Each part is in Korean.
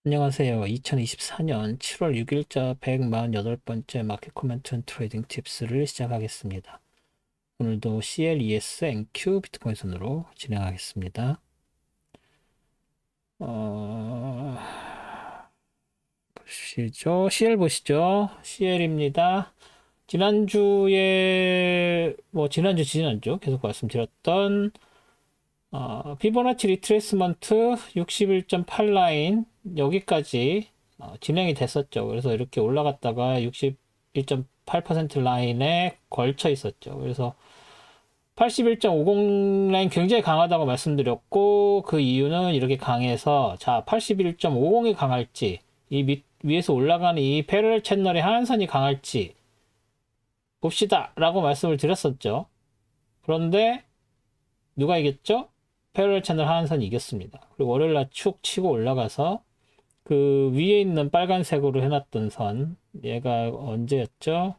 안녕하세요. 2024년 7월 6일자 148번째 마켓 코멘트 트레이딩 팁스를 시작하겠습니다. 오늘도 CLES, NQ, 비트코인 선으로 진행하겠습니다. 보시죠. CL 보시죠. CL입니다. 지난주 계속 말씀드렸던 피보나치 리트레이스먼트 61.8 라인 여기까지 진행이 됐었죠. 그래서 이렇게 올라갔다가 61.8% 라인에 걸쳐 있었죠. 그래서 81.50 라인 굉장히 강하다고 말씀드렸고, 그 이유는 이렇게 강해서, 자, 81.50이 강할지, 위에서 올라가는 이 패러렐 채널의 하한선이 강할지 봅시다 라고 말씀을 드렸었죠. 그런데 누가 이겼죠? 패러렐 채널 하한선이 이겼습니다. 그리고 월요일날 축 치고 올라가서 그 위에 있는 빨간색으로 해놨던 선, 얘가 언제였죠?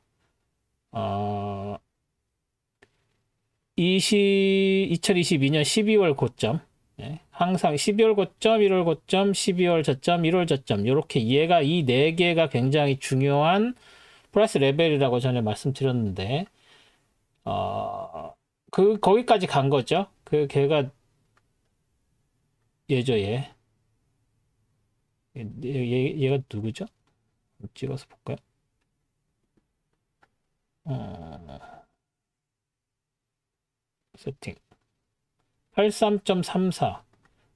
2022년 12월 고점. 네, 항상 12월 고점, 1월 고점, 12월 저점, 1월 저점. 이렇게 얘가 이 네 개가 굉장히 중요한 프라이스 레벨이라고 전에 말씀드렸는데, 거기까지 간 거죠. 걔가 얘죠, 얘. 얘가 누구죠? 찍어서 볼까요? 세팅. 83.34.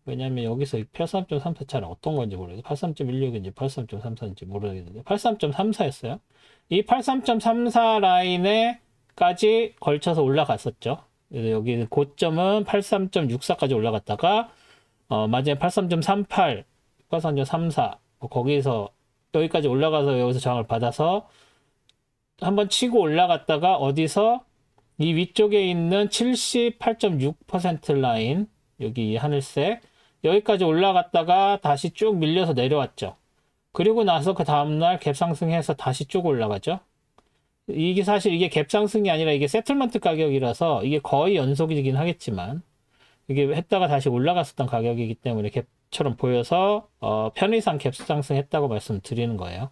왜냐면 여기서 83.34 차는 어떤 건지 모르겠어요. 83.16인지 83.34인지 모르겠는데 83.34였어요. 이 83.34 라인에까지 걸쳐서 올라갔었죠. 그래서 여기 고점은 83.64까지 올라갔다가 마지막에 83.38, 83.34 거기서 여기까지 올라가서 여기서 저항을 받아서 한번 치고 올라갔다가 어디서 이 위쪽에 있는 78.6% 라인 여기 하늘색 여기까지 올라갔다가 다시 쭉 밀려서 내려왔죠. 그리고 나서 그 다음날 갭 상승해서 다시 쭉 올라가죠. 이게 사실 이게 갭 상승이 아니라 이게 세틀먼트 가격이라서 이게 거의 연속이긴 하겠지만 이게 했다가 다시 올라갔었던 가격이기 때문에 갭처럼 보여서 편의상 갭 상승했다고 말씀드리는 거예요.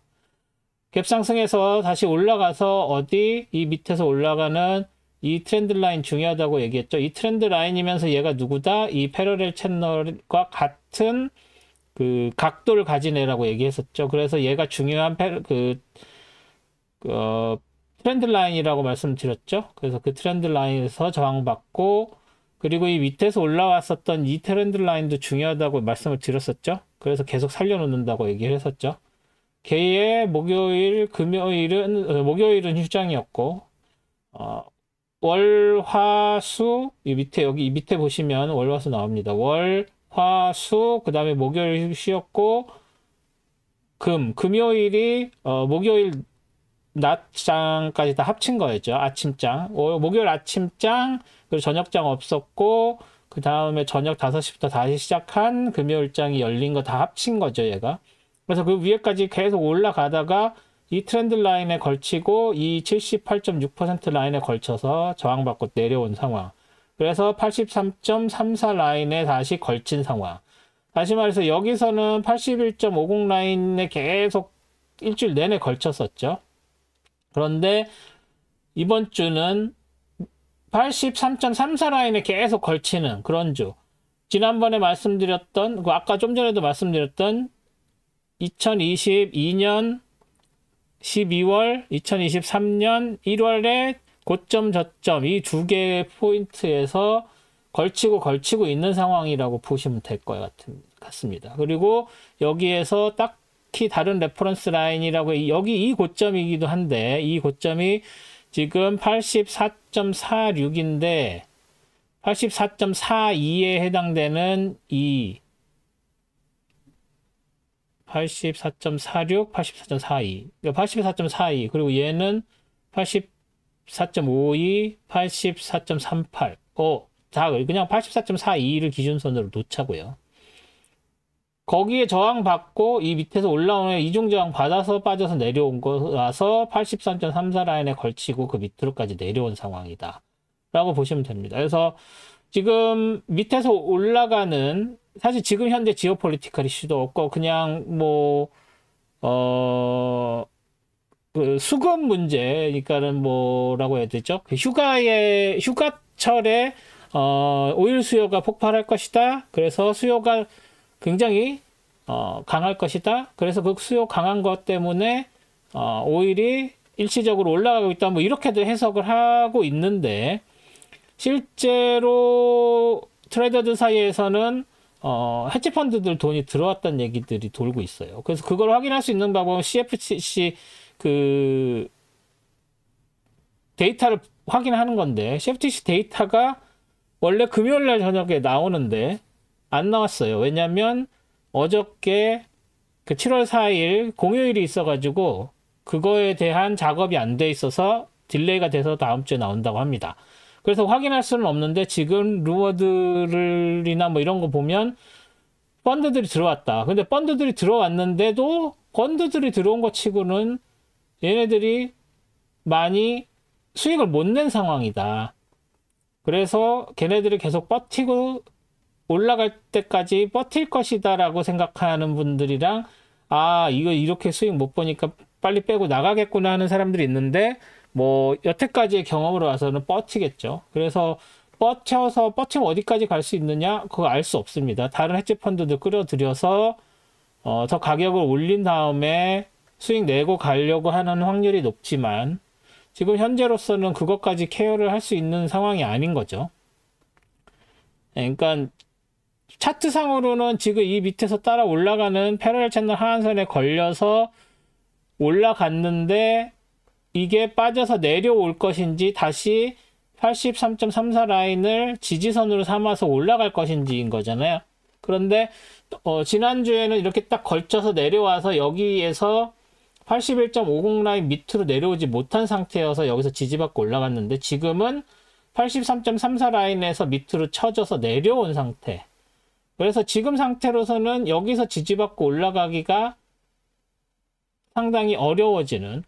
갭 상승해서 다시 올라가서 어디 이 밑에서 올라가는 이 트렌드 라인 중요하다고 얘기했죠. 이 트렌드 라인이면서 얘가 누구다? 이 패러렐 채널과 같은 그 각도를 가진 애라고 얘기했었죠. 그래서 얘가 중요한 트렌드 라인이라고 말씀드렸죠. 그래서 그 트렌드 라인에서 저항받고 그리고 이 밑에서 올라왔었던 이 트렌드 라인도 중요하다고 말씀을 드렸었죠. 그래서 계속 살려놓는다고 얘기를 했었죠. 개의 목요일은 휴장이었고, 월, 화, 수, 여기 밑에 보시면 월, 화, 수 나옵니다. 월, 화, 수, 그 다음에 목요일 쉬었고, 금요일이, 목요일 낮장까지 다 합친 거였죠. 아침장. 목요일 아침장, 그리고 저녁장 없었고, 그 다음에 저녁 5시부터 다시 시작한 금요일장이 열린 거 다 합친 거죠, 얘가. 그래서 그 위에까지 계속 올라가다가 이 트렌드 라인에 걸치고 이 78.6% 라인에 걸쳐서 저항받고 내려온 상황. 그래서 83.34 라인에 다시 걸친 상황. 다시 말해서 여기서는 81.50 라인에 계속 일주일 내내 걸쳤었죠. 그런데 이번 주는 83.34 라인에 계속 걸치는 그런 주. 지난번에 말씀드렸던, 아까 좀 전에도 말씀드렸던 2022년 12월, 2023년 1월에 고점, 저점 이 두 개의 포인트에서 걸치고 있는 상황이라고 보시면 될 것 같습니다. 그리고 여기에서 딱히 다른 레퍼런스 라인이라고 여기 이 고점이기도 한데 이 고점이 지금 84.46인데 84.42에 해당되는 이 84.46, 84.42. 그러니까 84.42. 그리고 얘는 84.52, 84.38. 자, 그냥 84.42를 기준선으로 놓자고요. 거기에 저항받고 이 밑에서 올라오는 이중 저항 받아서 빠져서 내려온 거라서 83.34 라인에 걸치고 그 밑으로까지 내려온 상황이다. 라고 보시면 됩니다. 그래서 지금 밑에서 올라가는, 사실 지금 현재 지오폴리티컬 이슈도 없고 그냥 뭐 그 수급 문제, 그러니까는 뭐라고 해야 되죠? 그 휴가철에 오일 수요가 폭발할 것이다. 그래서 수요가 굉장히 강할 것이다. 그래서 그 수요 강한 것 때문에 오일이 일시적으로 올라가고 있다. 뭐 이렇게도 해석을 하고 있는데, 실제로 트레이더들 사이에서는 헤지 펀드들 돈이 들어왔다는 얘기들이 돌고 있어요. 그래서 그걸 확인할 수 있는 방법은 CFTC 그 데이터를 확인하는 건데, CFTC 데이터가 원래 금요일 날 저녁에 나오는데 안 나왔어요. 왜냐면 어저께 그 7월 4일 공휴일이 있어가지고 그거에 대한 작업이 안 돼 있어서 딜레이가 돼서 다음 주에 나온다고 합니다. 그래서 확인할 수는 없는데, 지금 루머들이나 뭐 이런 거 보면 펀드들이 들어왔다. 근데 펀드들이 들어왔는데도 펀드들이 들어온 것 치고는 얘네들이 많이 수익을 못 낸 상황이다. 그래서 걔네들이 계속 버티고 올라갈 때까지 버틸 것이다 라고 생각하는 분들이랑, 아, 이거 이렇게 수익 못 보니까 빨리 빼고 나가겠구나 하는 사람들이 있는데, 뭐 여태까지의 경험으로 와서는 버티겠죠. 그래서 버티면 어디까지 갈 수 있느냐, 그거 알 수 없습니다. 다른 헤지 펀드들 끌어들여서 더 가격을 올린 다음에 수익 내고 가려고 하는 확률이 높지만, 지금 현재로서는 그것까지 케어를 할 수 있는 상황이 아닌 거죠. 그러니까 차트상으로는 지금 이 밑에서 따라 올라가는 패러렐 채널 하한선에 걸려서 올라갔는데, 이게 빠져서 내려올 것인지 다시 83.34 라인을 지지선으로 삼아서 올라갈 것인지인 거잖아요. 그런데 지난주에는 이렇게 딱 걸쳐서 내려와서 여기에서 81.50 라인 밑으로 내려오지 못한 상태여서 여기서 지지받고 올라갔는데, 지금은 83.34 라인에서 밑으로 쳐져서 내려온 상태. 그래서 지금 상태로서는 여기서 지지받고 올라가기가 상당히 어려워지는,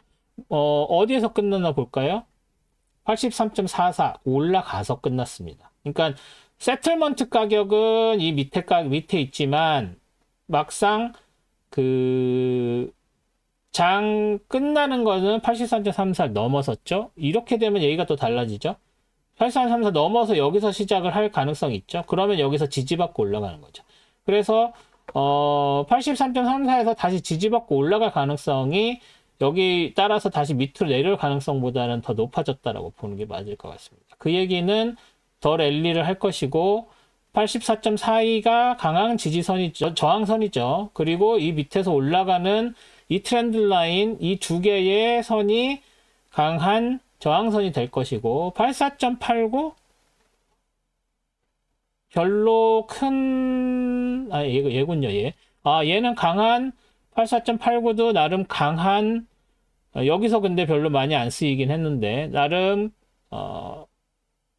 어디에서 끝났나 볼까요? 83.44 올라가서 끝났습니다. 그러니까 세틀먼트 가격은 이 밑에 있지만, 막상 그 장 끝나는 거는 83.34 넘어섰죠. 이렇게 되면 얘기가 또 달라지죠. 83.34 넘어서 여기서 시작을 할 가능성이 있죠. 그러면 여기서 지지받고 올라가는 거죠. 그래서 83.34에서 다시 지지받고 올라갈 가능성이 여기 따라서 다시 밑으로 내려올 가능성보다는 더 높아졌다라고 보는 게 맞을 것 같습니다. 그 얘기는 더 랠리를 할 것이고, 84.42가 강한 지지선이죠. 저항선이죠. 그리고 이 밑에서 올라가는 이 트렌드 라인, 이 두 개의 선이 강한 저항선이 될 것이고, 84.89 별로 큰, 얘군요, 얘. 얘는 강한, 84.89도 나름 강한, 여기서 근데 별로 많이 안 쓰이긴 했는데, 나름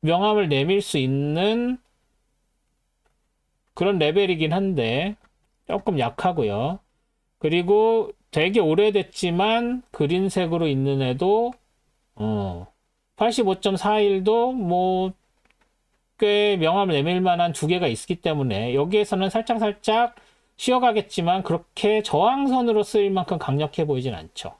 명암을 내밀 수 있는 그런 레벨이긴 한데 조금 약하고요. 그리고 되게 오래됐지만 그린색으로 있는 애도 85.41도 뭐 꽤 명암을 내밀 만한 두 개가 있기 때문에 여기에서는 살짝 쉬어가겠지만 그렇게 저항선으로 쓰일 만큼 강력해 보이진 않죠.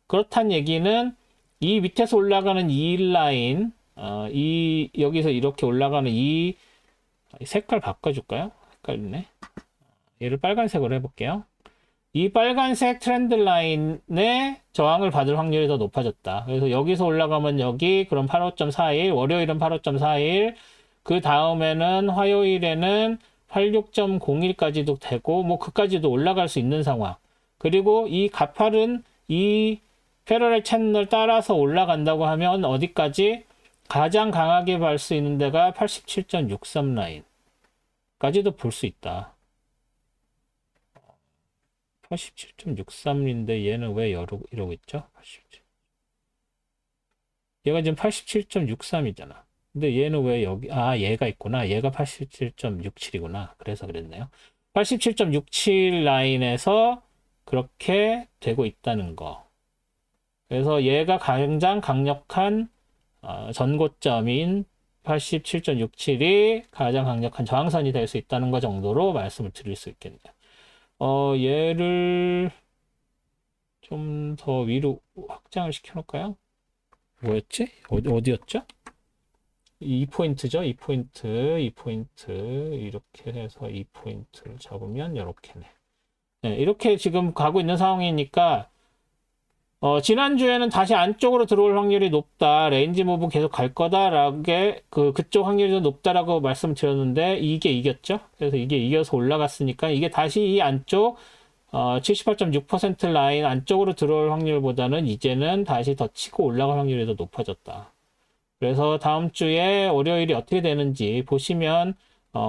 그렇단 얘기는 이 밑에서 올라가는 이 라인, 여기서 이렇게 올라가는 이 색깔 바꿔줄까요? 헷갈리네. 얘를 빨간색으로 해볼게요. 이 빨간색 트렌드 라인에 저항을 받을 확률이 더 높아졌다. 그래서 여기서 올라가면 여기, 그럼 85.41, 월요일은 85.41, 그 다음에는 화요일에는 86.01까지도 되고, 뭐 그까지도 올라갈 수 있는 상황. 그리고 이 가팔은 이 패러렐 채널 따라서 올라간다고 하면 어디까지? 가장 강하게 볼 수 있는 데가 87.63 라인까지도 볼 수 있다. 87.63인데 얘는 왜 이러고 있죠? 87. 얘가 지금 87.63이잖아. 근데 얘는 왜 여기, 얘가 있구나. 얘가 87.67이구나. 그래서 그랬네요. 87.67 라인에서 그렇게 되고 있다는 거. 그래서 얘가 가장 강력한 전고점인 87.67이 가장 강력한 저항선이 될 수 있다는 것 정도로 말씀을 드릴 수 있겠네요. 얘를 좀 더 위로 확장을 시켜놓을까요? 뭐였지? 어디였죠? 2포인트죠? 2포인트, 2포인트. 이렇게 해서 2포인트를 잡으면 이렇게네. 네, 이렇게 지금 가고 있는 상황이니까 지난주에는 다시 안쪽으로 들어올 확률이 높다. 레인지 무브 계속 갈 거다라고 그쪽 확률이 더 높다라고 말씀드렸는데 이게 이겼죠. 그래서 이게 이겨서 올라갔으니까 이게 다시 이 안쪽 78.6% 라인 안쪽으로 들어올 확률보다는 이제는 다시 더 치고 올라갈 확률이 더 높아졌다. 그래서 다음 주에 월요일이 어떻게 되는지 보시면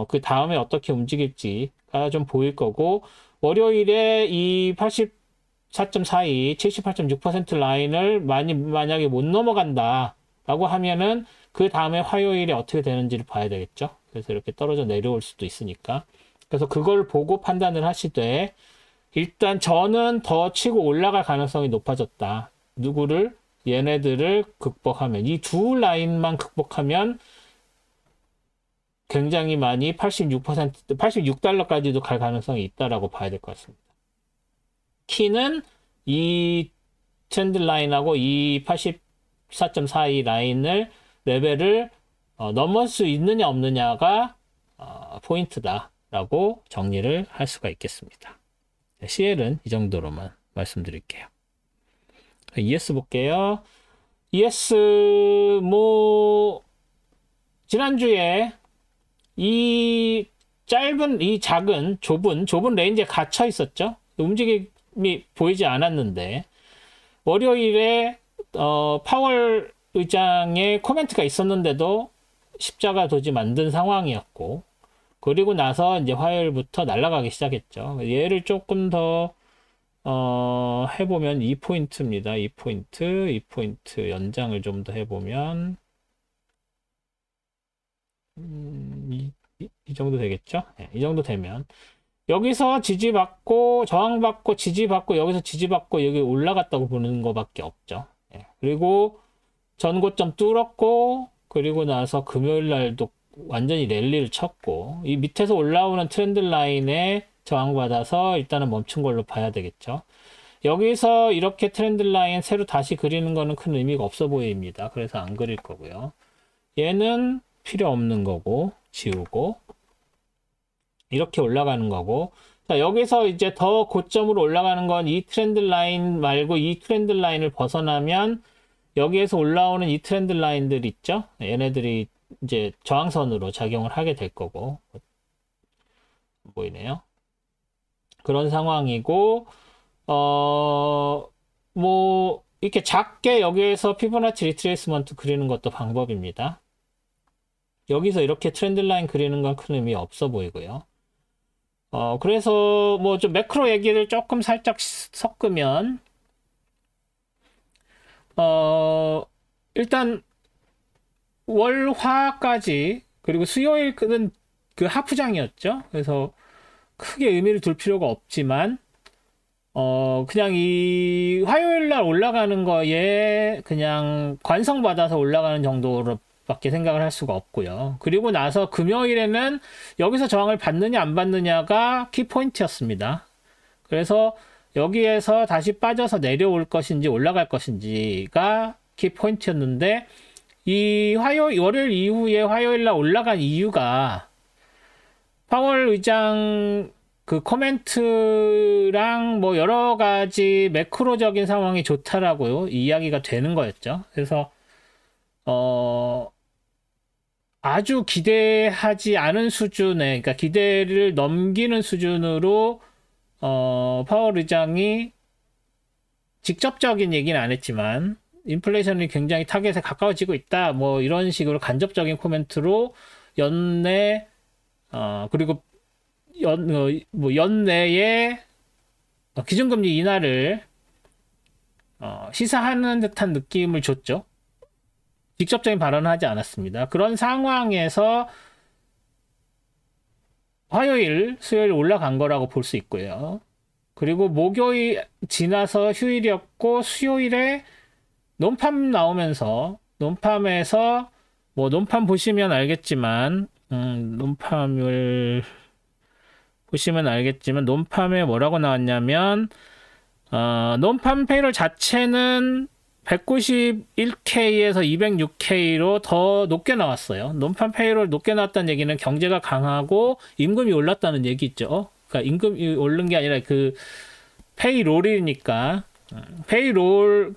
그 다음에 어떻게 움직일지가 좀 보일 거고 월요일에 이 84.42, 78.6% 라인을 만약에 못 넘어간다 라고 하면은 그 다음에 화요일에 어떻게 되는지를 봐야 되겠죠. 그래서 이렇게 떨어져 내려올 수도 있으니까. 그래서 그걸 보고 판단을 하시되 일단 저는 더 치고 올라갈 가능성이 높아졌다. 누구를? 얘네들을 극복하면 이 두 라인만 극복하면 굉장히 많이 86%, 86달러까지도 갈 가능성이 있다라고 봐야 될 것 같습니다. 키는 이 트렌드 라인하고 이 84.42 라인을 레벨을 넘을 수 있느냐 없느냐가 포인트다라고 정리를 할 수가 있겠습니다. CL은 이 정도로만 말씀드릴게요. ES 볼게요. ES 지난주에 이 좁은 레인지에 갇혀 있었죠. 움직임이 보이지 않았는데 월요일에 파월 의장의 코멘트가 있었는데도 십자가 도지 만든 상황이었고 그리고 나서 이제 화요일부터 날아가기 시작했죠. 얘를 조금 더 해보면 2포인트입니다. 2포인트 연장을 좀 더 해보면 이 정도 되겠죠? 네, 이 정도 되면 여기서 지지받고 저항받고 지지받고 여기서 지지받고 여기 올라갔다고 보는 것밖에 없죠. 네, 그리고 전고점 뚫었고 그리고 나서 금요일 날도 완전히 랠리를 쳤고 이 밑에서 올라오는 트렌드 라인에 저항받아서 일단은 멈춘 걸로 봐야 되겠죠. 여기서 이렇게 트렌드 라인 새로 다시 그리는 거는 큰 의미가 없어 보입니다. 그래서 안 그릴 거고요. 얘는 필요 없는 거고 지우고 이렇게 올라가는 거고 자 여기서 이제 더 고점으로 올라가는 건 이 트렌드 라인 말고 이 트렌드 라인을 벗어나면 여기에서 올라오는 이 트렌드 라인들 있죠. 얘네들이 이제 저항선으로 작용을 하게 될 거고 보이네요. 그런 상황이고 이렇게 작게 여기에서 피보나치 리트레이스먼트 그리는 것도 방법입니다. 여기서 이렇게 트렌드 라인 그리는 건 큰 의미 없어 보이고요. 그래서 좀 매크로 얘기를 조금 살짝 섞으면 일단 월화까지 그리고 수요일은 그 하프장이었죠. 그래서 크게 의미를 둘 필요가 없지만 그냥 이 화요일 날 올라가는 거에 그냥 관성받아서 올라가는 정도로밖에 생각을 할 수가 없고요. 그리고 나서 금요일에는 여기서 저항을 받느냐 안 받느냐가 키포인트였습니다. 그래서 여기에서 다시 빠져서 내려올 것인지 올라갈 것인지가 키포인트였는데 이 월요일 이후에 화요일 날 올라간 이유가 파월 의장 그 코멘트랑 여러 가지 매크로적인 상황이 좋다라고 이야기가 되는 거였죠. 그래서 아주 기대하지 않은 수준의, 그러니까 기대를 넘기는 수준으로 파월 의장이 직접적인 얘기는 안 했지만 인플레이션이 굉장히 타겟에 가까워지고 있다. 이런 식으로 간접적인 코멘트로 연내 그리고 연내에 기준금리 인하를 시사하는 듯한 느낌을 줬죠. 직접적인 발언은 하지 않았습니다. 그런 상황에서 화요일, 수요일 올라간 거라고 볼 수 있고요. 그리고 목요일 지나서 휴일이었고 수요일에 논팜 나오면서 논팜에서 뭐 논판 보시면 알겠지만 논판을 보시면 알겠지만 논판에 뭐라고 나왔냐면 논판 페이롤 자체는 191K에서 206K로 더 높게 나왔어요. 논판 페이롤 높게 나왔다는 얘기는 경제가 강하고 임금이 올랐다는 얘기 있죠. 그러니까 임금이 오른 게 아니라 그 페이롤이니까 페이롤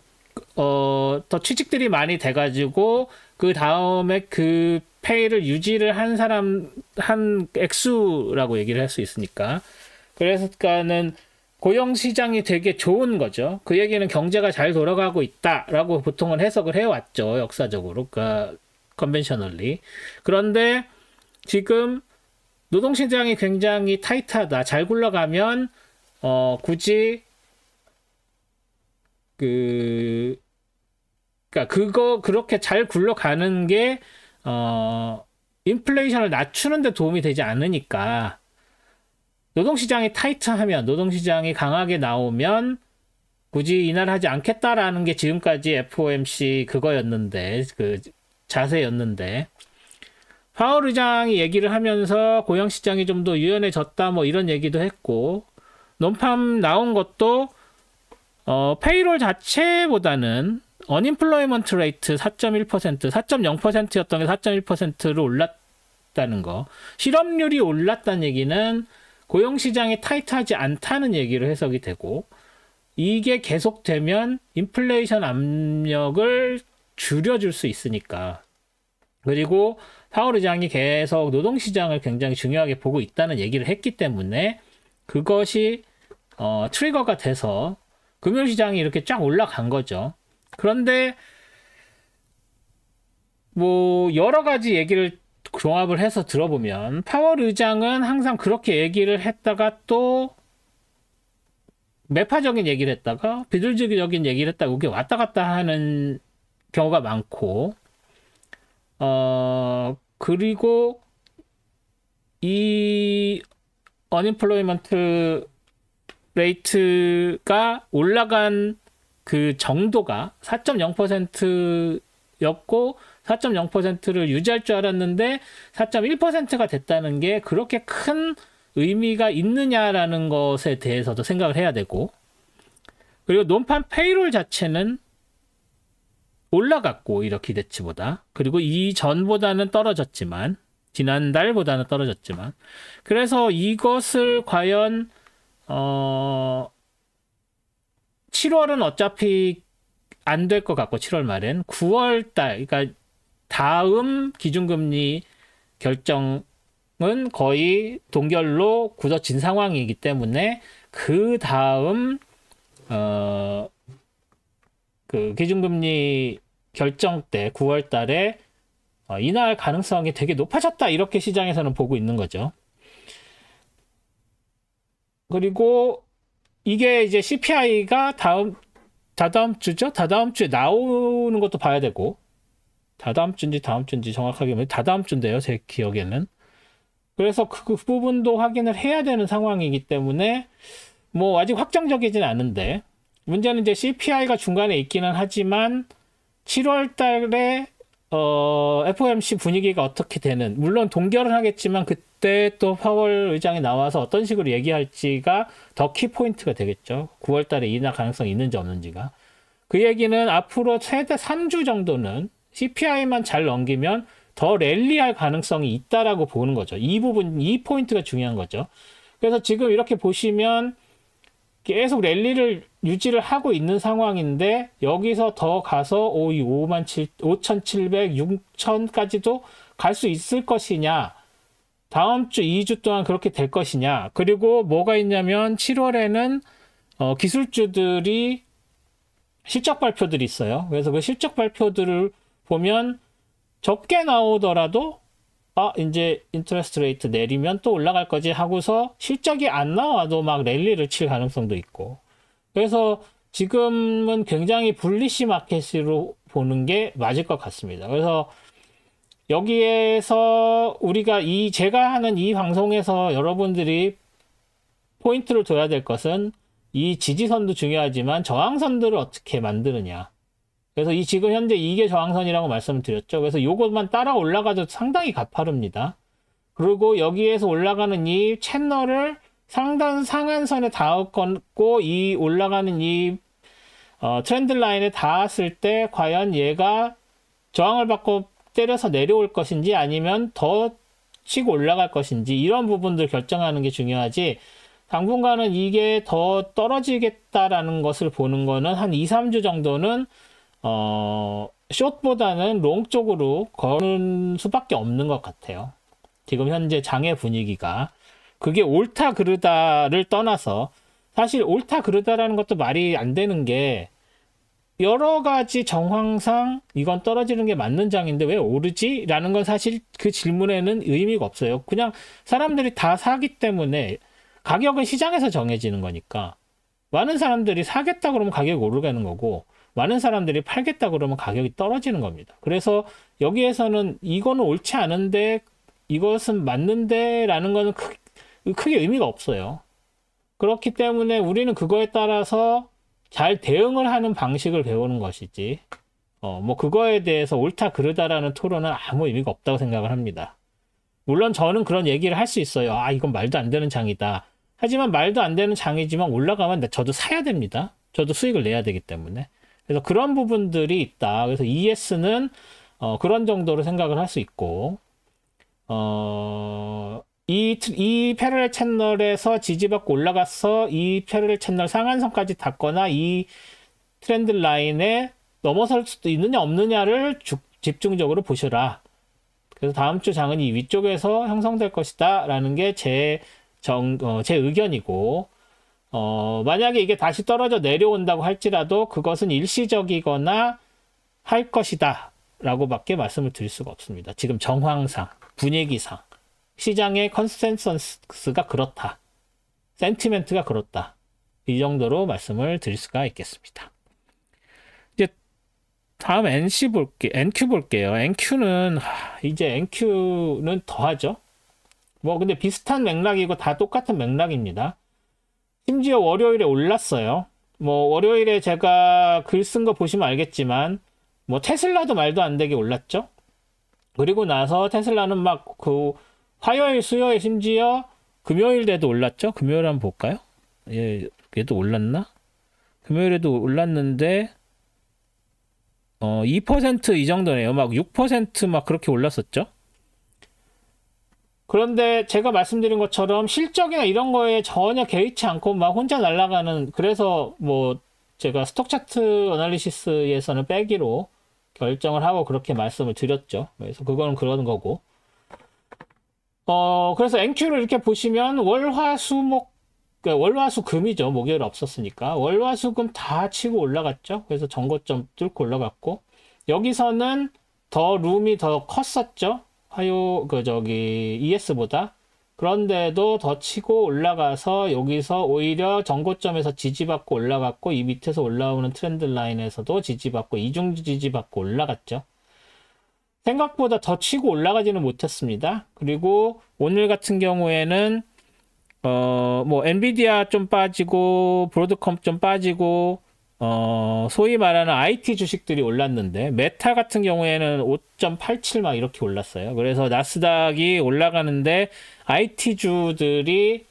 더 취직들이 많이 돼가지고 그 다음에 그 페이를 유지를 한 사람 한 액수라고 얘기를 할 수 있으니까 그래서까는 고용 시장이 되게 좋은 거죠. 그 얘기는 경제가 잘 돌아가고 있다라고 보통은 해석을 해왔죠. 역사적으로, 그러니까 컨벤셔널리. 그런데 지금 노동 시장이 굉장히 타이트하다. 잘 굴러가면 굳이 그러니까 그렇게 잘 굴러가는 게 인플레이션을 낮추는 데 도움이 되지 않으니까 노동시장이 타이트하면, 노동시장이 강하게 나오면 굳이 인하하지 않겠다라는 게 지금까지 FOMC 그거였는데, 그 자세였는데, 파월 의장이 얘기를 하면서 고용시장이 좀 더 유연해졌다 뭐 이런 얘기도 했고, 논팜 나온 것도 페이롤 자체보다는 언임플로이먼트 레이트 4.1%, 4.0%였던 게 4.1%로 올랐다는 거. 실업률이 올랐다는 얘기는 고용시장이 타이트하지 않다는 얘기로 해석이 되고, 이게 계속되면 인플레이션 압력을 줄여줄 수 있으니까. 그리고 파월 의장이 계속 노동시장을 굉장히 중요하게 보고 있다는 얘기를 했기 때문에 그것이 트리거가 돼서 금융시장이 이렇게 쫙 올라간 거죠. 그런데 뭐 여러 가지 얘기를 종합을 해서 들어보면 파월 의장은 항상 그렇게 얘기를 했다가 또 매파적인 얘기를 했다가 비둘기적인 얘기를 했다가 이게 왔다 갔다 하는 경우가 많고 그리고 이 언임플로이먼트 레이트가 올라간 그 정도가 4.0%였고 4.0%를 유지할 줄 알았는데 4.1%가 됐다는 게 그렇게 큰 의미가 있느냐라는 것에 대해서도 생각을 해야 되고, 그리고 논판 페이롤 자체는 올라갔고 오히려 기대치보다, 그리고 이전보다는 떨어졌지만, 지난달보다는 떨어졌지만, 그래서 이것을 과연 7월은 어차피 안 될 것 같고 7월 말엔 9월 달, 그러니까 다음 기준금리 결정은 거의 동결로 굳어진 상황이기 때문에 그 다음 그 기준금리 결정 때 9월 달에 인하할 가능성이 되게 높아졌다, 이렇게 시장에서는 보고 있는 거죠. 그리고 이게 이제 CPI가 다다음 주죠? 다다음 주에 나오는 것도 봐야 되고, 다다음 주인지 다음 주인지 정확하게 다다음 주인데요, 제 기억에는. 그래서 그 부분도 확인을 해야 되는 상황이기 때문에 뭐 아직 확정적이진 않은데, 문제는 이제 CPI가 중간에 있기는 하지만 7월 달에 FOMC 분위기가 어떻게 되는, 물론 동결은 하겠지만 그때 또 파월 의장이 나와서 어떤 식으로 얘기할지가 더 키포인트가 되겠죠. 9월 달에 인하 가능성이 있는지 없는지가. 그 얘기는 앞으로 최대 3주 정도는 CPI만 잘 넘기면 더 랠리할 가능성이 있다라고 보는 거죠. 이 부분, 이 포인트가 중요한 거죠. 그래서 지금 이렇게 보시면 계속 랠리를 유지를 하고 있는 상황인데, 여기서 더 가서 5,700, 6,000까지도 갈 수 있을 것이냐, 다음 주 2주 동안 그렇게 될 것이냐. 그리고 뭐가 있냐면 7월에는 기술주들이 실적 발표들이 있어요. 그래서 그 실적 발표들을 보면 적게 나오더라도 이제 인터레스트 레이트 내리면 또 올라갈 거지 하고서 실적이 안 나와도 막 랠리를 칠 가능성도 있고, 그래서 지금은 굉장히 불리시 마켓으로 보는 게 맞을 것 같습니다. 그래서 여기에서 우리가 제가 하는 이 방송에서 여러분들이 포인트를 둬야 될 것은 이 지지선도 중요하지만 저항선들을 어떻게 만드느냐. 그래서 이 지금 현재 이게 저항선이라고 말씀을 드렸죠. 그래서 요것만 따라 올라가도 상당히 가파릅니다. 그리고 여기에서 올라가는 이 채널을 상단 상한선에 닿았고 이 올라가는 이 트렌드 라인에 닿았을 때 과연 얘가 저항을 받고 때려서 내려올 것인지 아니면 더 치고 올라갈 것인지 이런 부분들 결정하는 게 중요하지, 당분간은 이게 더 떨어지겠다라는 것을 보는 거는 한 2, 3주 정도는 숏보다는 롱 쪽으로 거는 수밖에 없는 것 같아요. 지금 현재 장의 분위기가. 그게 옳다 그르다를 떠나서 사실 옳다 그르다라는 것도 말이 안 되는 게, 여러 가지 정황상 이건 떨어지는 게 맞는 장인데 왜 오르지? 라는 건 사실 그 질문에는 의미가 없어요. 그냥 사람들이 다 사기 때문에, 가격은 시장에서 정해지는 거니까 많은 사람들이 사겠다 그러면 가격이 오르는 거고 많은 사람들이 팔겠다 그러면 가격이 떨어지는 겁니다. 그래서 여기에서는 이거는 옳지 않은데 이것은 맞는데 라는 거는 크게 의미가 없어요. 그렇기 때문에 우리는 그거에 따라서 잘 대응을 하는 방식을 배우는 것이지, 뭐 그거에 대해서 옳다 그르다라는 토론은 아무 의미가 없다고 생각을 합니다. 물론 저는 그런 얘기를 할 수 있어요. 아, 이건 말도 안 되는 장이다. 하지만 말도 안 되는 장이지만 올라가면 저도 사야 됩니다. 저도 수익을 내야 되기 때문에. 그래서 그런 부분들이 있다. 그래서 ES는 그런 정도로 생각을 할 수 있고, 이 패러렐 채널에서 지지받고 올라가서 이 패러렐 채널 상한선까지 닿거나 이 트렌드 라인에 넘어설 수도 있느냐 없느냐를 집중적으로 보셔라. 그래서 다음 주 장은 이 위쪽에서 형성될 것이다 라는 게 제 의견이고, 만약에 이게 다시 떨어져 내려온다고 할지라도 그것은 일시적이거나 할 것이다 라고 밖에 말씀을 드릴 수가 없습니다. 지금 정황상, 분위기상, 시장의 컨센서스가 그렇다, 센티멘트가 그렇다, 이 정도로 말씀을 드릴 수가 있겠습니다. 이제 다음 NQ 볼게요. NQ는 이제 NQ는 더하죠. 뭐 근데 비슷한 맥락이고 다 똑같은 맥락입니다. 심지어 월요일에 올랐어요. 뭐 월요일에 제가 글 쓴 거 보시면 알겠지만 뭐 테슬라도 말도 안 되게 올랐죠. 그리고 나서 테슬라는 막 그 화요일, 수요일, 심지어 금요일에도 올랐죠. 금요일 한번 볼까요? 얘도 올랐나? 금요일에도 올랐는데 2% 이 정도네요. 막 6% 막 그렇게 올랐었죠. 그런데 제가 말씀드린 것처럼 실적이나 이런 거에 전혀 개의치 않고 막 혼자 날아가는, 그래서 뭐 제가 스톡 차트 어널리시스에서는 빼기로 결정을 하고 그렇게 말씀을 드렸죠. 그래서 그거는 그런 거고. 그래서 NQ를 이렇게 보시면 월화수금이죠. 목요일 없었으니까. 월화수금 다 치고 올라갔죠. 그래서 전고점 뚫고 올라갔고, 여기서는 더 룸이 더 컸었죠. ES보다. 그런데도 더 치고 올라가서 여기서 오히려 전고점에서 지지받고 올라갔고, 이 밑에서 올라오는 트렌드 라인에서도 지지받고, 이중 지지받고 올라갔죠. 생각보다 더 치고 올라가지는 못했습니다. 그리고 오늘 같은 경우에는 뭐 엔비디아 좀 빠지고 브로드컴 좀 빠지고 소위 말하는 IT 주식들이 올랐는데, 메타 같은 경우에는 5.87 막 이렇게 올랐어요. 그래서 나스닥이 올라가는데 IT 주들이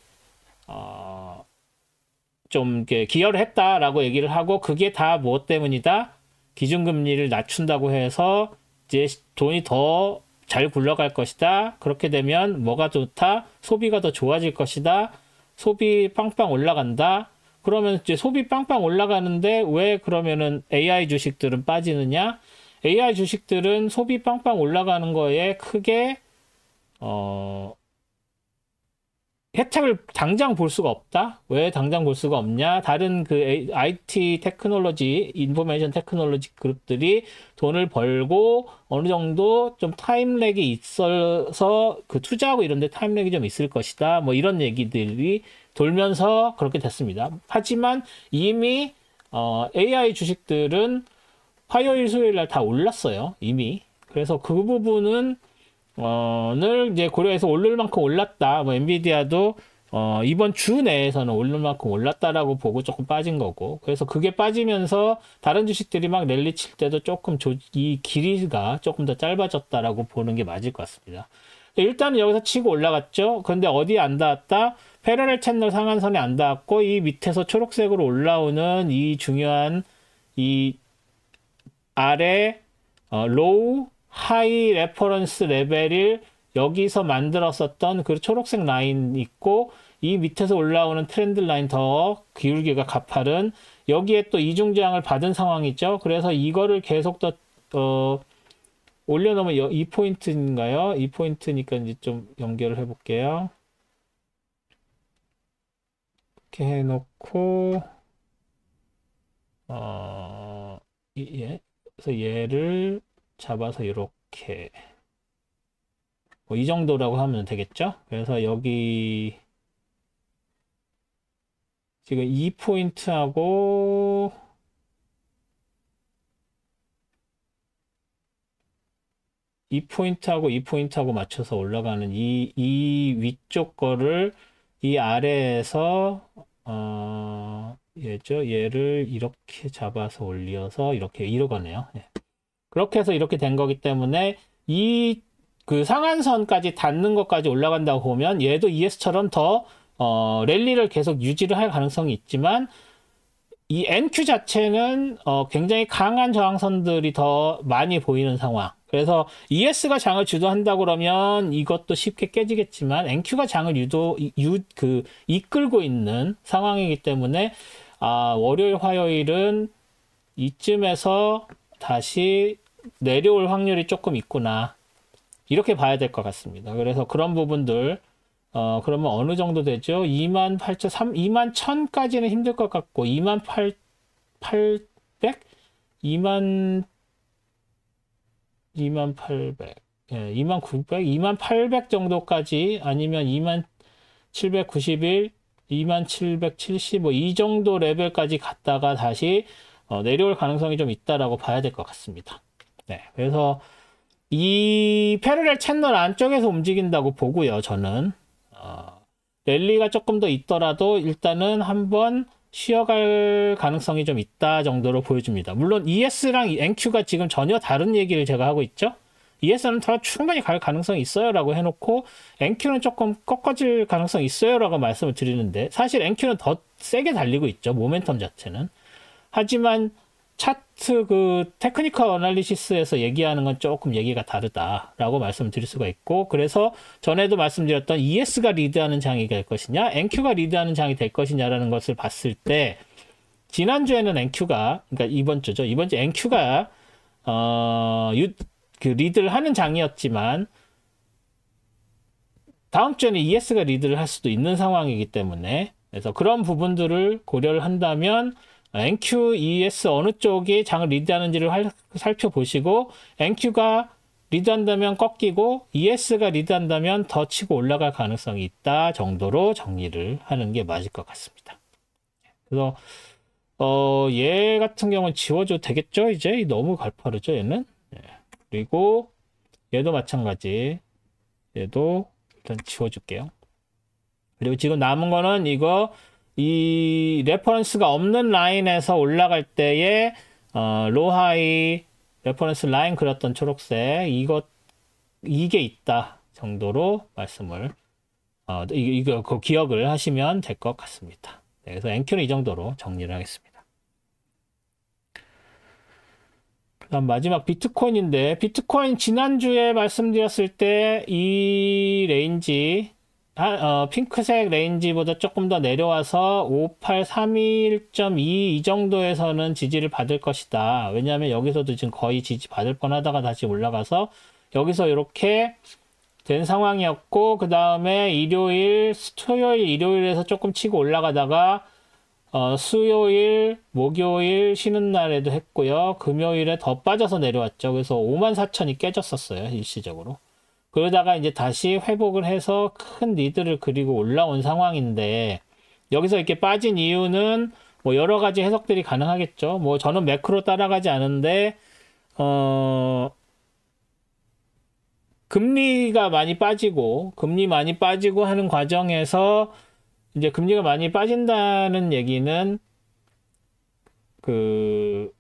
좀 기여를 했다라고 얘기를 하고, 그게 다 무엇 때문이다? 기준금리를 낮춘다고 해서 이제 돈이 더 잘 굴러갈 것이다. 그렇게 되면 뭐가 좋다? 소비가 더 좋아질 것이다. 소비 빵빵 올라간다. 그러면 이제 소비 빵빵 올라가는데 왜 그러면은 AI 주식들은 빠지느냐? AI 주식들은 소비 빵빵 올라가는 거에 크게 혜택을 당장 볼 수가 없다? 왜 당장 볼 수가 없냐? 다른 그 IT 테크놀로지, 인포메이션 테크놀로지 그룹들이 돈을 벌고 어느 정도 좀 타임렉이 있어서 그 투자하고 이런 데 타임렉이 좀 있을 것이다. 뭐 이런 얘기들이 돌면서 그렇게 됐습니다. 하지만 이미 AI 주식들은 화요일, 수요일 날 다 올랐어요. 이미. 그래서 그 부분은 늘 이제 고려해서 오를 만큼 올랐다. 뭐 엔비디아도 이번 주 내에서는 오를 만큼 올랐다라고 보고 조금 빠진 거고, 그래서 그게 빠지면서 다른 주식들이 막 랠리 칠 때도 조금 이 길이가 조금 더 짧아졌다라고 보는 게 맞을 것 같습니다. 일단은 여기서 치고 올라갔죠. 그런데 어디에 안 닿았다? 패러렐 채널 상한선에 안 닿았고, 이 밑에서 초록색으로 올라오는 이 중요한 이 아래 로우 하이 레퍼런스 레벨을 여기서 만들었었던 그 초록색 라인 있고, 이 밑에서 올라오는 트렌드 라인 더 기울기가 가파른 여기에 또 이중저항을 받은 상황이죠. 그래서 이거를 계속 더 올려놓으면 이 포인트인가요? 이 포인트니까 이제 좀 연결을 해볼게요. 이렇게 해놓고 그래서 얘를 잡아서 이렇게 뭐 이 정도라고 하면 되겠죠? 그래서 여기 지금 이 포인트하고 이 포인트하고 맞춰서 올라가는 이 위쪽 거를 이 아래에서 얘를 이렇게 잡아서 올려서 이렇게 이러거네요. 예. 그렇게 해서 이렇게 된 거기 때문에 이 그 상한선까지 닿는 것까지 올라간다고 보면 얘도 ES처럼 더 랠리를 계속 유지를 할 가능성이 있지만 이 NQ 자체는 굉장히 강한 저항선들이 더 많이 보이는 상황. 그래서 ES가 장을 주도한다 그러면 이것도 쉽게 깨지겠지만 NQ가 장을 이끌고 있는 상황이기 때문에 월요일, 화요일은 이쯤에서 다시 내려올 확률이 조금 있구나. 이렇게 봐야 될 것 같습니다. 그래서 그런 부분들 그러면 어느 정도 되죠? 21,000까지는 힘들 것 같고 28,800? 28,800 예, 29,000, 28,800 정도까지 아니면 27,901, 27,775 이 정도 레벨까지 갔다가 다시 내려올 가능성이 좀 있다라고 봐야 될 것 같습니다. 네, 그래서 이 패러렐 채널 안쪽에서 움직인다고 보고요, 저는. 랠리가 조금 더 있더라도 일단은 한번 쉬어갈 가능성이 좀 있다 정도로 보여줍니다. 물론 ES랑 NQ가 지금 전혀 다른 얘기를 제가 하고 있죠. ES는 더 충분히 갈 가능성이 있어요 라고 해놓고 NQ는 조금 꺾어질 가능성이 있어요 라고 말씀을 드리는데 사실 NQ는 더 세게 달리고 있죠. 모멘텀 자체는. 하지만 차트 그 테크니컬 어널리시스에서 얘기하는 건 조금 얘기가 다르다라고 말씀드릴 수가 있고 그래서 전에도 말씀드렸던 ES가 리드하는 장이 될 것이냐 NQ가 리드하는 장이 될 것이냐라는 것을 봤을 때 지난주에는 NQ가 그러니까 이번 주 NQ가 그 리드를 하는 장이었지만 다음 주에는 ES가 리드를 할 수도 있는 상황이기 때문에 그래서 그런 부분들을 고려를 한다면 NQ, ES 어느 쪽이 장을 리드하는지를 살펴보시고 NQ가 리드한다면 꺾이고 ES가 리드한다면 더 치고 올라갈 가능성이 있다 정도로 정리를 하는 게 맞을 것 같습니다. 그래서 얘 같은 경우는 지워줘도 되겠죠? 이제 너무 가파르죠 얘는. 그리고 얘도 마찬가지. 얘도 일단 지워줄게요. 그리고 지금 남은 거는 이 레퍼런스가 없는 라인에서 올라갈 때에 로하이 레퍼런스 라인 그렸던 초록색 이게 있다 정도로 말씀을 그 기억을 하시면 될 것 같습니다. 네, 그래서 NQ는 이 정도로 정리를 하겠습니다. 그다음 마지막 비트코인인데 비트코인 지난주에 말씀드렸을 때 이 레인지 핑크색 레인지보다 조금 더 내려와서 5831.2 이 정도에서는 지지를 받을 것이다. 왜냐하면 여기서도 지금 거의 지지 받을 뻔하다가 다시 올라가서 여기서 이렇게 된 상황이었고 그 다음에 토요일, 일요일에서 조금 치고 올라가다가 수요일, 목요일 쉬는 날에도 했고요. 금요일에 더 빠져서 내려왔죠. 그래서 54,000이 깨졌었어요. 일시적으로. 그러다가 이제 다시 회복을 해서 큰 리드를 그리고 올라온 상황인데 여기서 이렇게 빠진 이유는 뭐 여러 가지 해석들이 가능하겠죠. 뭐 저는 매크로 따라가지 않은데 금리 많이 빠지고 하는 과정에서 이제 금리가 많이 빠진다는 얘기는 그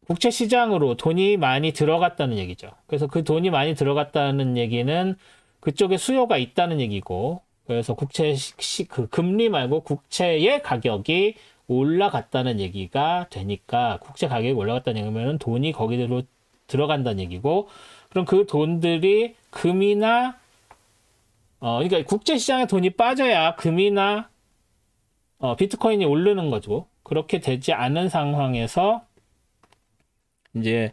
국채 시장으로 돈이 많이 들어갔다는 얘기죠. 그래서 그 돈이 많이 들어갔다는 얘기는 그쪽에 수요가 있다는 얘기고, 그래서 그 금리 말고 국채의 가격이 올라갔다는 얘기가 되니까, 국채 가격이 올라갔다는 얘기면 돈이 거기로 들어간다는 얘기고, 그럼 그 돈들이 금이나 그러니까 국제 시장에 돈이 빠져야 금이나 비트코인이 오르는 거죠. 그렇게 되지 않은 상황에서 이제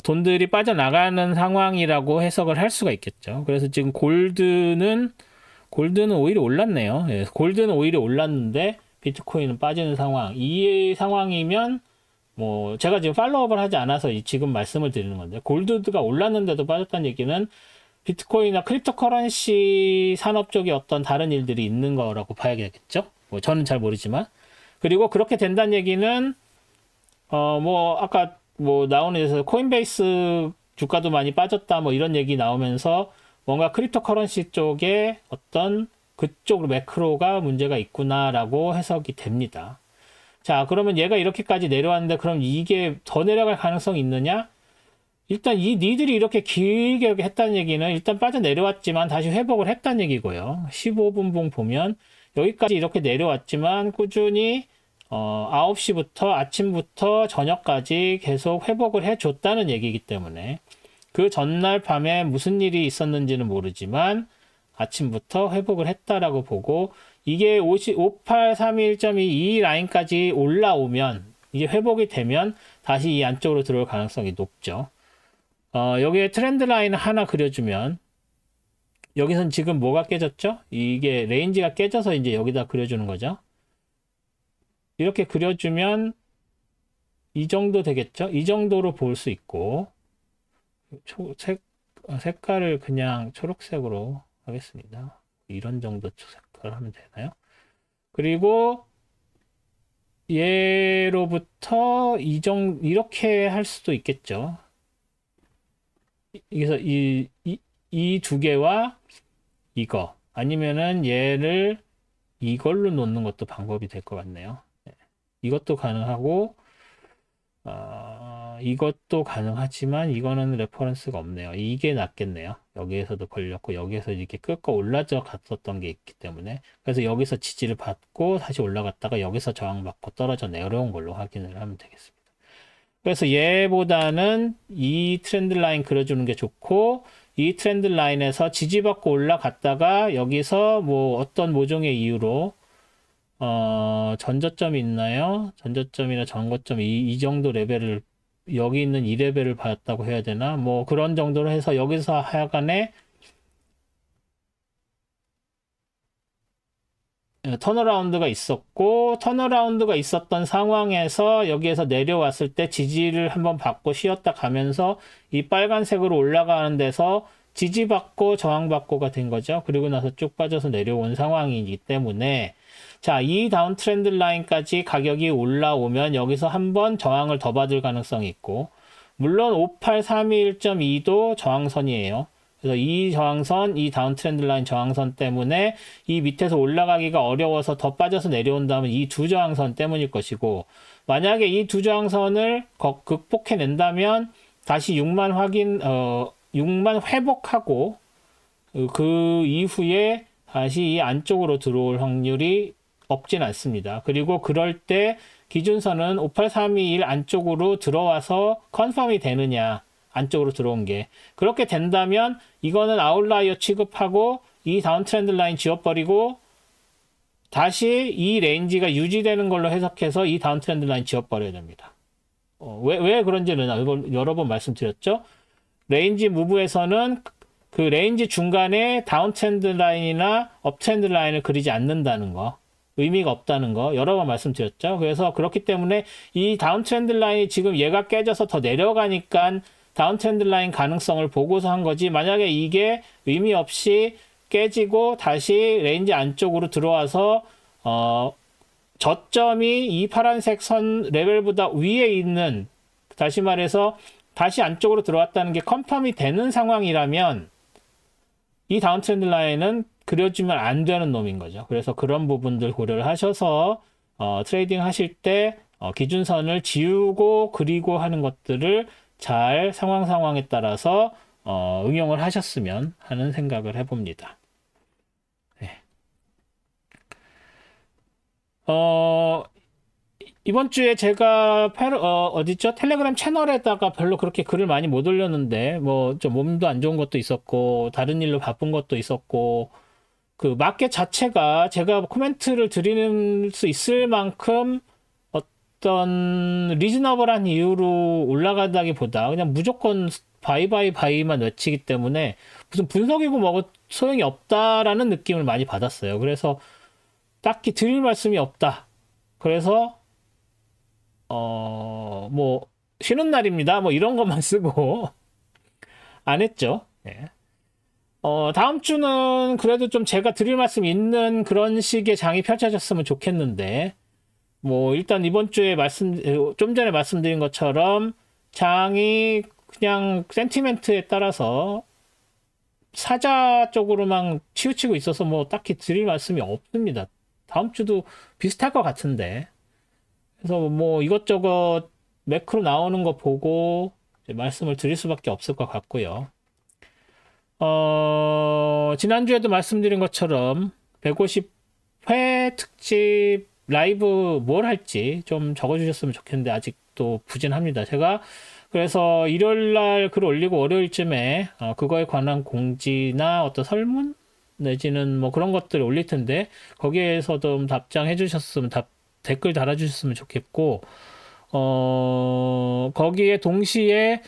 돈들이 빠져나가는 상황이라고 해석을 할 수가 있겠죠. 그래서 지금 골드는 오히려 올랐네요. 예, 골드는 오히려 올랐는데 비트코인은 빠지는 상황. 이 상황이면 뭐 제가 지금 팔로우업을 하지 않아서 지금 말씀을 드리는 건데, 골드가 올랐는데도 빠졌다는 얘기는 비트코인이나 크립토커런시 산업 쪽에 어떤 다른 일들이 있는 거라고 봐야겠죠. 뭐 저는 잘 모르지만. 그리고 그렇게 된다는 얘기는 뭐 아까 뭐 나오는 데서 코인베이스 주가도 많이 빠졌다 뭐 이런 얘기 나오면서 뭔가 크립토커런시 쪽에 어떤 그쪽 매크로가 문제가 있구나라고 해석이 됩니다. 자, 그러면 얘가 이렇게까지 내려왔는데 그럼 이게 더 내려갈 가능성이 있느냐? 일단 니들이 이렇게 길게 했다는 얘기는 일단 빠져내려왔지만 다시 회복을 했다는 얘기고요. 15분봉 보면 여기까지 이렇게 내려왔지만 꾸준히 9시부터 아침부터 저녁까지 계속 회복을 해줬다는 얘기이기 때문에 그 전날 밤에 무슨 일이 있었는지는 모르지만 아침부터 회복을 했다라고 보고, 이게 5831.2 이 라인까지 올라오면, 이게 회복이 되면 다시 이 안쪽으로 들어올 가능성이 높죠. 여기에 트렌드 라인 하나 그려주면, 여기선 지금 뭐가 깨졌죠? 이게 레인지가 깨져서 이제 여기다 그려주는 거죠. 이렇게 그려주면 이 정도 되겠죠? 이 정도로 볼 수 있고, 색깔을 그냥 초록색으로 하겠습니다. 이런 정도 색깔 하면 되나요? 그리고 얘로부터 이렇게 할 수도 있겠죠. 그래서 이 두 개와 이거, 아니면은 얘를 이걸로 놓는 것도 방법이 될 것 같네요. 이것도 가능하고, 이것도 가능하지만 이거는 레퍼런스가 없네요. 이게 낫겠네요. 여기에서도 걸렸고 여기에서 이렇게 끌고 올라져 갔었던 게 있기 때문에, 그래서 여기서 지지를 받고 다시 올라갔다가 여기서 저항받고 떨어져 내려온 걸로 확인을 하면 되겠습니다. 그래서 얘보다는 이 트렌드 라인 그려주는 게 좋고, 이 트렌드 라인에서 지지받고 올라갔다가 여기서 뭐 어떤 모종의 이유로 전저점이 있나요? 전저점이나 전고점 이 정도 레벨을, 여기 있는 이 레벨을 받았다고 해야 되나? 뭐 그런 정도로 해서 여기서 하여간에 턴어라운드가 있었고, 턴어라운드가 있었던 상황에서 여기에서 내려왔을 때 지지를 한번 받고 쉬었다 가면서 이 빨간색으로 올라가는 데서 지지받고 저항받고가 된 거죠. 그리고 나서 쭉 빠져서 내려온 상황이기 때문에, 자, 이 다운 트렌드 라인까지 가격이 올라오면 여기서 한번 저항을 더 받을 가능성이 있고, 물론 5831.2도 저항선이에요. 그래서 이 저항선, 이 다운 트렌드 라인 저항선 때문에 이 밑에서 올라가기가 어려워서 더 빠져서 내려온다면 이 두 저항선 때문일 것이고, 만약에 이 두 저항선을 극복해낸다면 다시 6만 회복하고 그 이후에 다시 이 안쪽으로 들어올 확률이 없진 않습니다. 그리고 그럴 때 기준선은 58321 안쪽으로 들어와서 컨펌이 되느냐, 안쪽으로 들어온 게. 그렇게 된다면 이거는 아웃라이어 취급하고 이 다운 트렌드 라인 지워버리고 다시 이 레인지가 유지되는 걸로 해석해서 이 다운 트렌드 라인 지워버려야 됩니다. 왜 그런지는 여러 번 말씀드렸죠. 레인지 무브에서는 그 레인지 중간에 다운 트렌드 라인이나 업 트렌드 라인을 그리지 않는다는 거, 의미가 없다는 거 여러 번 말씀드렸죠. 그래서 그렇기 때문에 이 다운 트렌드 라인이 지금 얘가 깨져서 더 내려가니까 다운 트렌드 라인 가능성을 보고서 한 거지, 만약에 이게 의미 없이 깨지고 다시 레인지 안쪽으로 들어와서 저점이 이 파란색 선 레벨보다 위에 있는, 다시 말해서 다시 안쪽으로 들어왔다는 게 컨펌이 되는 상황이라면 이 다운 트렌드 라인은 그려주면 안 되는 놈인 거죠. 그래서 그런 부분들 고려를 하셔서 트레이딩 하실 때 기준선을 지우고 그리고 하는 것들을 잘 상황에 따라서 응용을 하셨으면 하는 생각을 해봅니다. 네. 이번 주에 제가 어디죠? 텔레그램 채널에다가 별로 그렇게 글을 많이 못 올렸는데 뭐 좀 몸도 안 좋은 것도 있었고 다른 일로 바쁜 것도 있었고 그 마켓 자체가 제가 코멘트를 드리는 수 있을 만큼 어떤 리즈너블한 이유로 올라가다기보다 그냥 무조건 바이만 외치기 때문에 무슨 분석이고 뭐고 소용이 없다라는 느낌을 많이 받았어요. 그래서 딱히 드릴 말씀이 없다. 그래서 뭐 쉬는 날입니다. 뭐 이런 것만 쓰고 안 했죠. 예. 다음 주는 그래도 좀 제가 드릴 말씀 있는 그런 식의 장이 펼쳐졌으면 좋겠는데, 뭐, 일단 이번 주에 좀 전에 말씀드린 것처럼 장이 그냥 센티멘트에 따라서 사자 쪽으로만 치우치고 있어서 뭐 딱히 드릴 말씀이 없습니다. 다음 주도 비슷할 것 같은데. 그래서 뭐 이것저것 매크로 나오는 거 보고 말씀을 드릴 수밖에 없을 것 같고요. 지난주에도 말씀드린 것처럼 150회 특집 라이브 뭘 할지 좀 적어주셨으면 좋겠는데 아직도 부진합니다. 제가 그래서 일요일날 글 올리고 월요일쯤에 그거에 관한 공지나 어떤 설문 내지는 뭐 그런 것들 올릴 텐데 거기에서 좀 답장해 주셨으면 댓글 달아주셨으면 좋겠고 거기에 동시에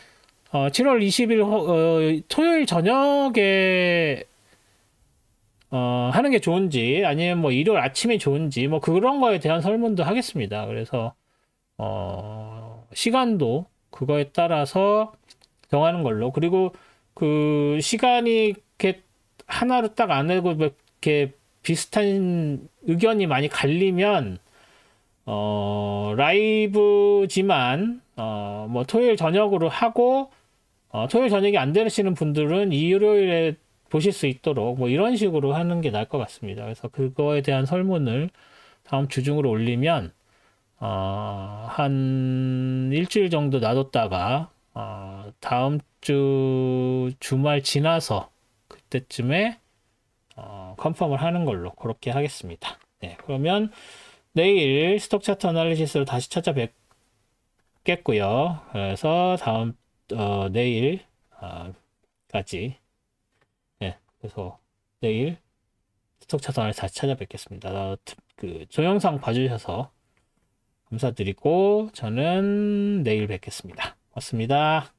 7월 20일 토요일 저녁에 하는 게 좋은지 아니면 뭐 일요일 아침이 좋은지 뭐 그런 거에 대한 설문도 하겠습니다. 그래서 시간도 그거에 따라서 정하는 걸로 그리고 그 시간이 이렇게 하나로 딱 안 하고 이렇게 비슷한 의견이 많이 갈리면 라이브지만 뭐 토요일 저녁으로 하고 토요일 저녁이 안 되시는 분들은 일요일에 보실 수 있도록 뭐 이런 식으로 하는 게 나을 것 같습니다. 그래서 그거에 대한 설문을 다음 주 중으로 올리면 한 일주일 정도 놔뒀다가 다음 주 주말 지나서 그때쯤에 컨펌을 하는 걸로 그렇게 하겠습니다. 네, 그러면 내일 스톡 차트 어널리시스로 다시 찾아뵙겠고요. 그래서 다음 내일까지 그래서 내일 스톡 차트 어널리시스 다시 찾아뵙겠습니다. 그 동영상 봐주셔서 감사드리고 저는 내일 뵙겠습니다. 고맙습니다.